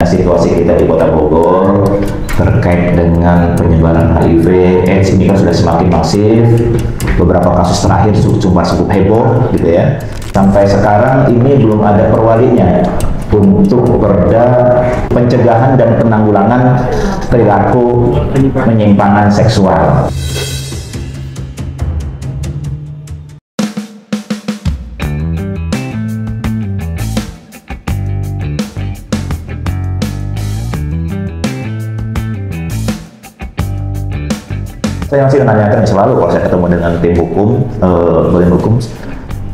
Situasi kita di Kota Bogor terkait dengan penyebaran HIV AIDS ini kan sudah semakin masif. Beberapa kasus terakhir cukup heboh gitu ya. Sampai sekarang ini belum ada perwalinya untuk perda pencegahan dan penanggulangan perilaku penyimpangan seksual. Saya masih menanyakan selalu kalau saya ketemu dengan tim hukum, bagian hukum,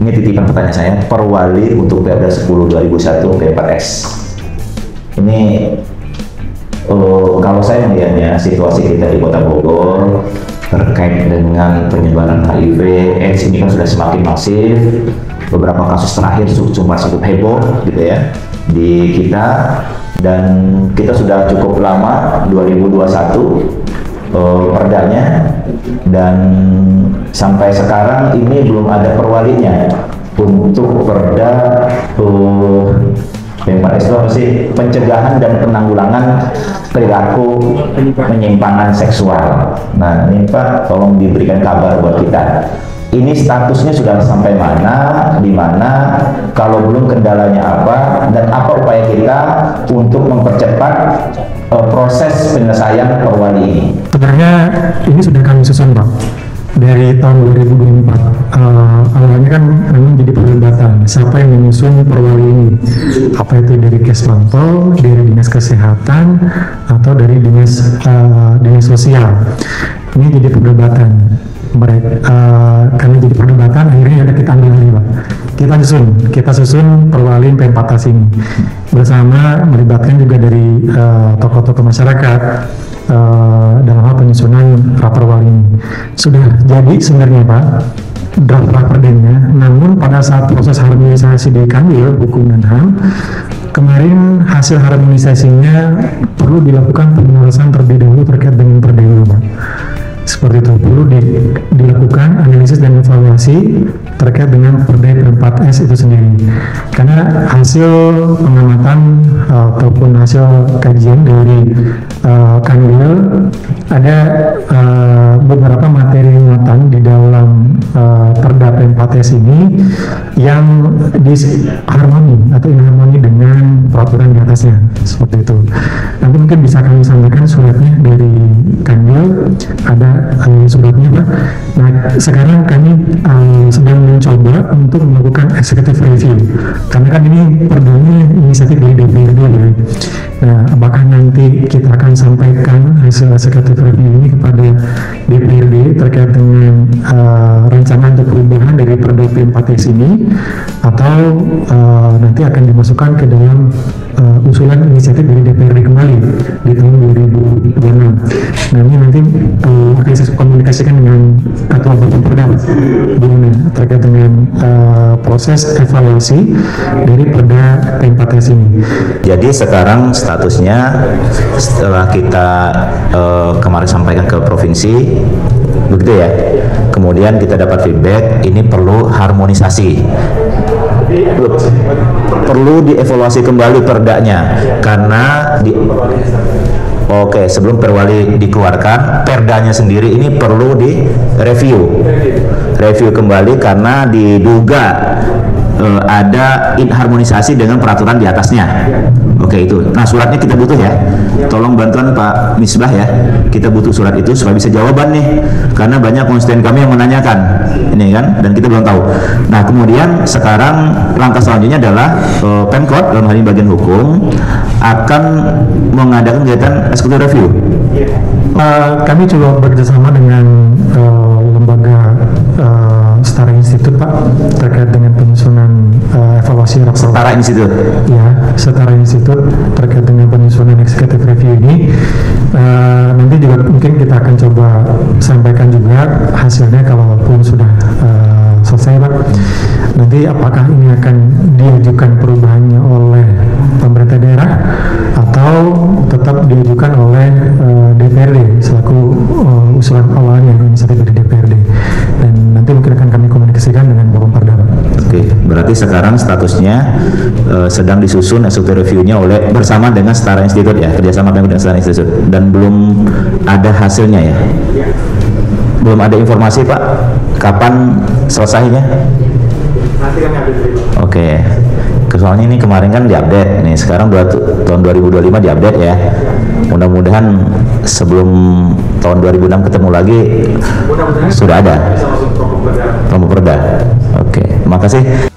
ini titipan pertanyaan saya, perwali untuk Perda 10 2001 P4S. Ini kalau saya melihatnya situasi kita di Kota Bogor terkait dengan penyebaran HIV AIDS ini kan sudah semakin masif. Beberapa kasus terakhir cukup heboh gitu ya di kita, dan kita sudah cukup lama 2021 perdanya, dan sampai sekarang ini belum ada perwalinya untuk perda P4S itu apa sih? Pencegahan dan penanggulangan perilaku penyimpangan seksual. Nah ini Pak, tolong diberikan kabar buat kita. Ini statusnya sudah sampai mana, di mana, kalau belum kendalanya apa, dan apa upaya kita untuk mempercepat proses penyelesaian perwali ini. Sebenarnya ini sudah kami susun Pak dari tahun 2024. Awalnya kan memang jadi perdebatan siapa yang menyusun perwali ini, apa itu dari Kesbangpol, dari Dinas Kesehatan, atau dari Dinas Sosial. Ini jadi perdebatan. Karena jadi perdebatan, akhirnya ada kita ambil alih Pak. Kita susun perwali P4S ini bersama melibatkan juga dari tokoh-tokoh masyarakat dalam hal penyusunan raperwali ini. Sudah jadi sebenarnya Pak draft raperdanya, namun pada saat proses harmonisasi di Kanwil Hukum dan HAM kemarin, hasil harmonisasinya perlu dilakukan penjelasan terlebih dahulu terkait dengan perda ini Pak. Seperti itu, perlu dilakukan analisis dan evaluasi terkait dengan perda P4S itu sendiri. Karena hasil pengamatan ataupun hasil kajian dari Kanwil, ada beberapa materi muatan di dalam perda P4S ini yang disharmoni atau inharmoni dengan peraturan di atasnya, seperti itu. Nanti mungkin bisa kami sampaikan suratnya dari Kanwil, ada suratnya Pak. Nah sekarang kami sedang mencoba untuk melakukan executive review, karena kan ini perdanya inisiatif dari DPRD ya. Nah apakah nanti kita akan sampaikan hasil executive review ini kepada DPRD terkait dengan rencana untuk perubahan dari perda P4S ini, atau nanti akan dimasukkan ke dalam usulan inisiatif dari DPRD kembali di tahun 2026. Nah ini nanti akan saya komunikasikan dengan Ketua Bapeda gimana terkait dengan proses evaluasi dari perda P4S ini. Jadi sekarang statusnya setelah kita kemarin sampaikan ke provinsi, begitu ya, kemudian kita dapat feedback ini perlu harmonisasi, perlu dievaluasi kembali perdanya, karena sebelum perwali dikeluarkan, perdanya sendiri ini perlu direview kembali karena diduga ada inharmonisasi dengan peraturan di atasnya. Oke itu. Nah suratnya kita butuh ya. Tolong bantuan Pak Misbah ya. Kita butuh surat itu supaya bisa jawaban nih. Karena banyak konstituen kami yang menanyakan ini kan, dan kita belum tahu. Nah kemudian sekarang langkah selanjutnya adalah Pemkot dalam hal ini bagian hukum akan mengadakan kegiatan executive review. Kami coba bekerjasama dengan lembaga Setara Institut Pak terkait dengan penyusunan evaluasi rapor. Setara Institut? Ya, Setara Institut terkait dengan penyusunan executive review ini. Nanti juga mungkin kita akan coba sampaikan juga hasilnya kalaupun sudah selesai Pak. Nanti apakah ini akan diajukan perubahannya oleh pemerintah daerah atau tetap diajukan oleh DPRD selaku usulan awalnya inisiatif dari DPRD, dan nanti mungkin akan kami komunikasikan dengan Bapak Perda. Oke, berarti berarti sekarang statusnya sedang disusun SOP reviewnya oleh bersama dengan Setara Institute ya, kerjasama dengan Setara Institute, dan belum ada hasilnya ya. Belum ada informasi Pak, kapan selesainya? Nanti kami update. Oke. Soalnya ini kemarin kan diupdate, nih sekarang tahun 2025 diupdate ya. Mudah-mudahan sebelum tahun 2006 ketemu lagi Mudah-mudahan sudah ada bisa masuk program. Promoperda. Oke, makasih.